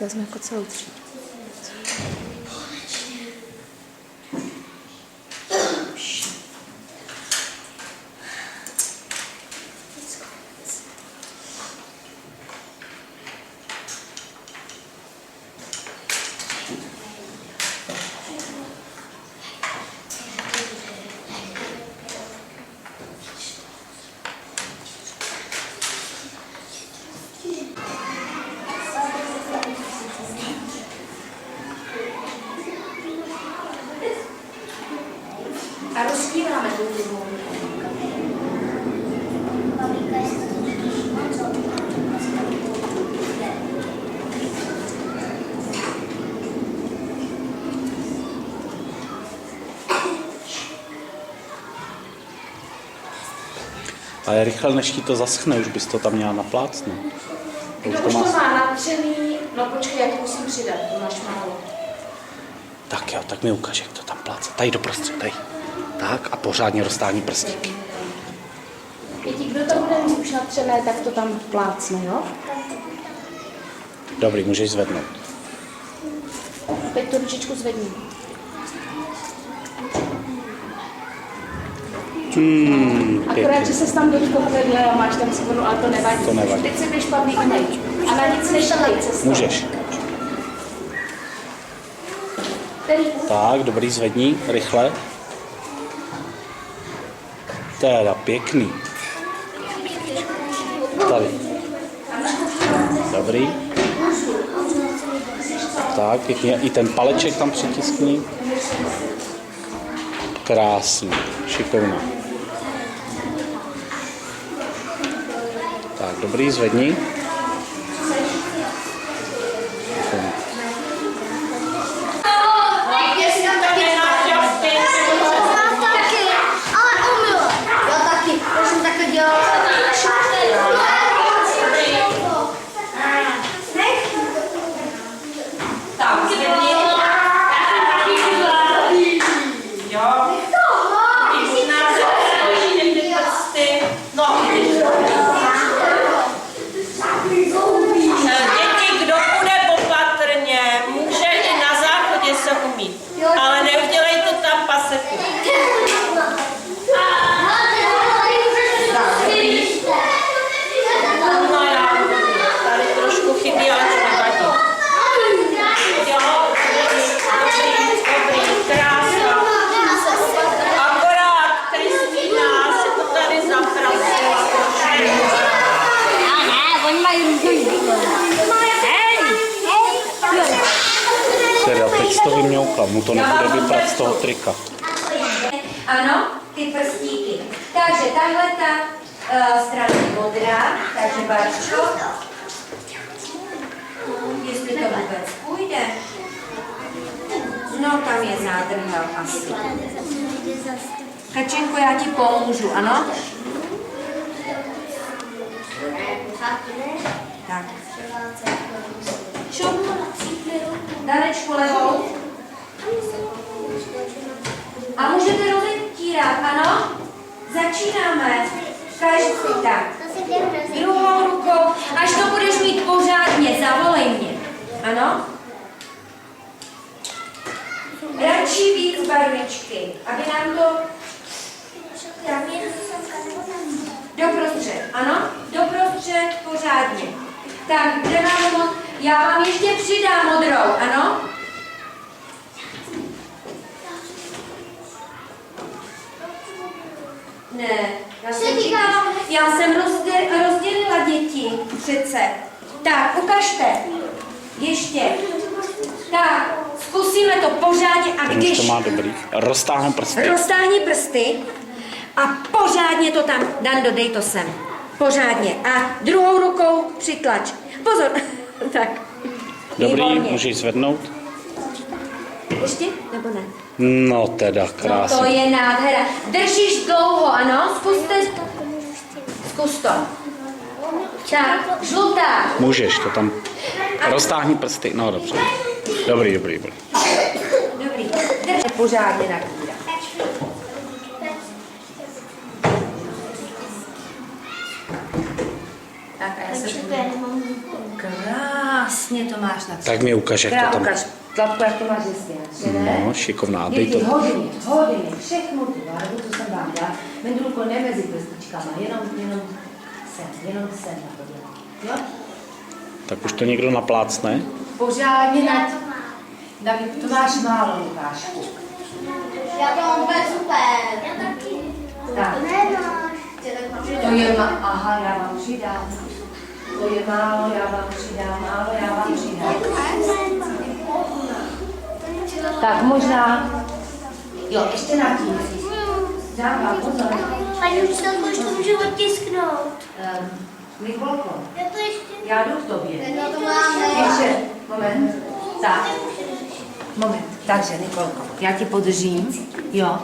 vezmu jako celou třídu. A rozkýváme tu druhou. Ale rychle, než ti to zaschne, už bys to tam měla naplácnout. Kdo už to má natřený? No počkej, já to musím přidat, to máš málo. Tak jo, tak mi ukáž, jak to tam plácat. Tady doprostřed, tady. Tak a pořádně roztáhni prstíky. Pěti, kdo to bude mít už natřené, tak to tam plácne, jo? Dobrý, můžeš zvednout. Teď to ručičku zvedni. Akorát, že se tam dočko povedle a máš tam skoro, ale to nevadí. To nevadí. Teď si jdeš pavlíknej a na nic nešlej cestou. Můžeš. Tak, dobrý, zvedni, rychle. Teda, pěkný. Tady. Dobrý. Tak, pěkně. I ten paleček tam přitiskni. Krásný, šikovná. Tak, dobrý, zvedni. Ale neudělej to tam paseku. No já, tady trošku chybí, ale to nevadí. Jo, dobrý, krása. Akorát Kristýna se to tady zapracila. A ne, oni mají různý. Teda, teď jsi to vymňoukla, mu to nebude vyprat z toho trika. Ano, ty prstíky. Takže tahle ta strana modrá, takže Barčko, jestli to vůbec půjde. No, tam je zádrhel asi. Kačenko, já ti pomůžu, ano? Tak. Danečku levou. A můžete rozetírat, ano? Začínáme. Každý tak. Druhou rukou. Až to budeš mít pořádně, zavolej mě. Ano? Radši víc barvičky, aby nám to... Doprostřed, ano? Doprostřed, pořádně. Tak, kde máme já vám ještě přidám modrou, ano? Ne, já jsem rozdělila děti přece. Tak, ukažte. Ještě. Tak, zkusíme to pořádně a Ten už to má dobrý. Roztáhnu prsty. Roztáhni prsty a pořádně to tam, Dando, dej to sem. Pořádně. A druhou rukou přitlač. Pozor. Tak. Dobrý, Výborně. můžeš zvednout? Ještě? Nebo ne? No teda, No krásně. to je nádhera. Držíš dlouho, ano? Zkus to. Tak, žlutá. Můžeš to tam. Roztáhni prsty. No dobře. Dobrý. Dobrý. Drž pořádně na kůra. Tak a já se krásně to máš na Tak mi ukaž, jak to tam... Ukaž, Tlapku, jak to máš hezky, ne? No, šikovná, dej Děti, to. hodně, všechno tu barvu, co jsem vám dala. Mendulko, ne mezi prstičkama, jenom sem na to dělám. Jo? Tak už to někdo naplácne? Pořádně na... David, to máš málo, Lukášku. Já to mám úplně super. Já taky. Tak. To je aha, já vám přidám. To je málo, já vám přidám. Tak možná, jo, ještě na tím. Dám vám pozor. Paní učitelko, už to můžu otisknout. Nikolko, Já to ještě... já jdu k tobě. No to máme. Ještě, moment. Tak. Moment. Takže, Nikolko, já tě podržím, jo.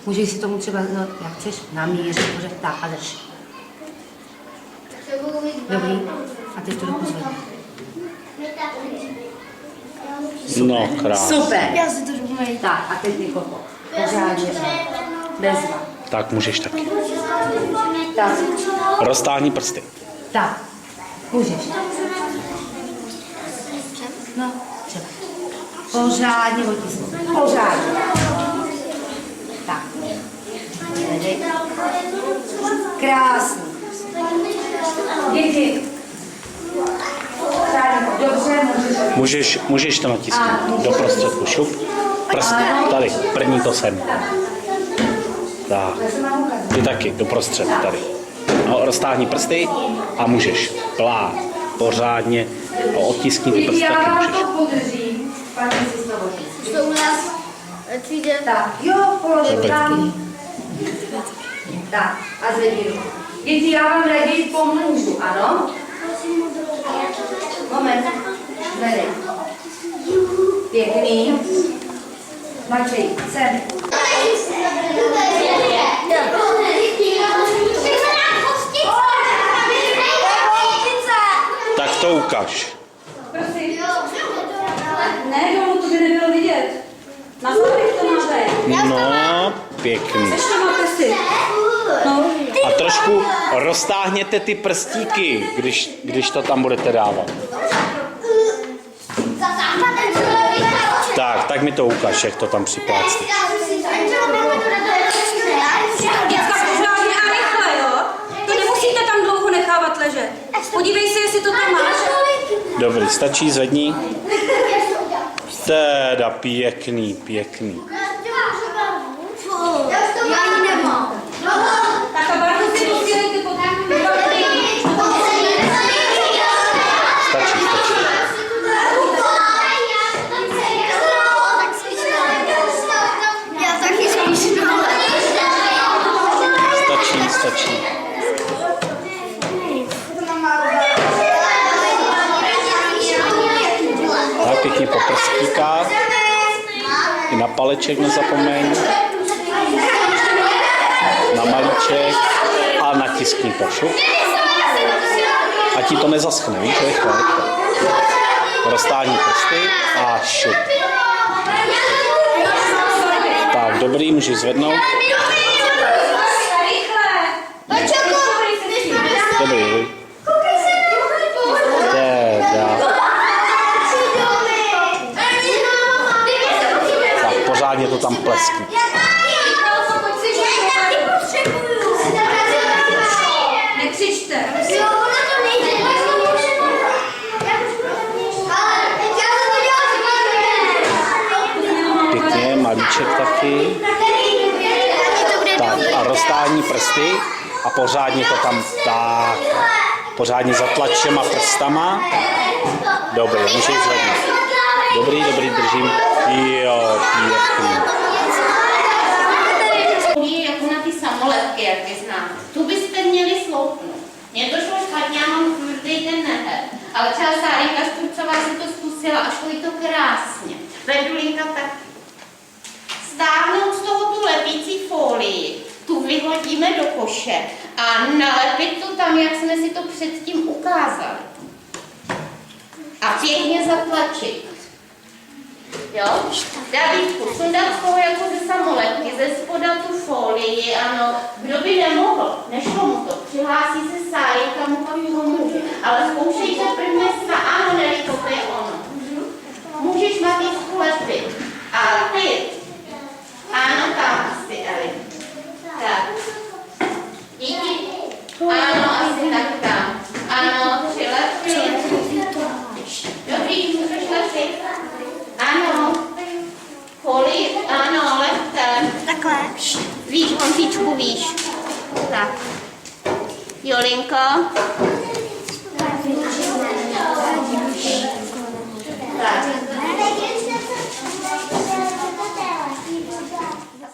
Můžeš si tomu třeba, no, jak chceš, namířit, může, tak a drž. Dobrý. A teď to ruku zvedni. No, krásně. Super. Já si to jdu. Tak, a teď Nikolko, pořádně. Bezva. Tak můžeš taky. Tak, Roztáhni prsty. tak. Můžeš. No, třeba. Pořádně otisnout. Pořádně. Tak. Dej. Krásný. Děti. Dobře, můžeš. Můžeš to natisknout do prostředku. Šup. Prst. Tady. První to sem. Tak. Ty taky. Do prostředku. Tady. No, roztáhni prsty a můžeš. Plá. Pořádně. A otiskni ty prsty Já taky vám můžeš. to podržím. Paní si znovu. To u nás přijde. Tak, jo, položím tam. Tak, a zvedni ruku. Děti, já vám raději pomůžu, ano? Moment. Zvedej. Pěkný. Mačej, sem. Tak to ukaž. Ne, domů to by nebylo vidět. Na zádech to má být. No, pěkný. Ještě máte si. No. A trošku roztáhněte ty prstíky, když to tam budete dávat. Tak mi to ukaž, jak to tam připlácneš. Děcka, pořádně a rychle, jo? To nemusíte tam dlouho nechávat ležet. Podívej se, jestli to tam máš. Dobrý, stačí, zvedni. Teda pěkný. Já ji nemám. Tak a barvu si posílejte potom. Stačí. Já taky spíš. Stačí. Tak pěkně po prstíkách. I na paleček nezapomeň. Na malíček. A natiskni to, šup. A ti to nezaschne, víš, rychle. Roztáhni prsty a šup. Tak, dobrý, můžeš zvednout. Dobrý. Teda. Tak, pořádně to tam pleskni. Nekřičte. Pěkně, malíček taky. Tak a roztáhni prsty a pořádně to tam tak. Pořádně zatlač těma prstama. Dobrý, můžeš zvednout. Dobrý, držím. Jo, pěkný. Jako na ty samolepky, jak vy znáte. Tu byste měli sloupnout. Mně to šlo špatně, já mám tvrdý ten neher. Ale třeba Sárinka Šturcová si to zkusila a šlo jí to krásně. Vendulinka tak. Stáhnout z toho tu lepící folii, tu vyhodíme do koše a nalepit to tam, jak jsme si to předtím ukázali. A pěkně zatlačit. Jo? Davidku, sundat z toho jako ze samolepky, ze spoda tu folii, ano. Kdo by nemohl, nešlo mu to, přihlásí se Sárinka, mu pak pomůže. Dobrý, můžeš lepit. Ano. Poli, ano, lepte. Takhle. Víš, Honzíčku, víš. Tak. Jolinko.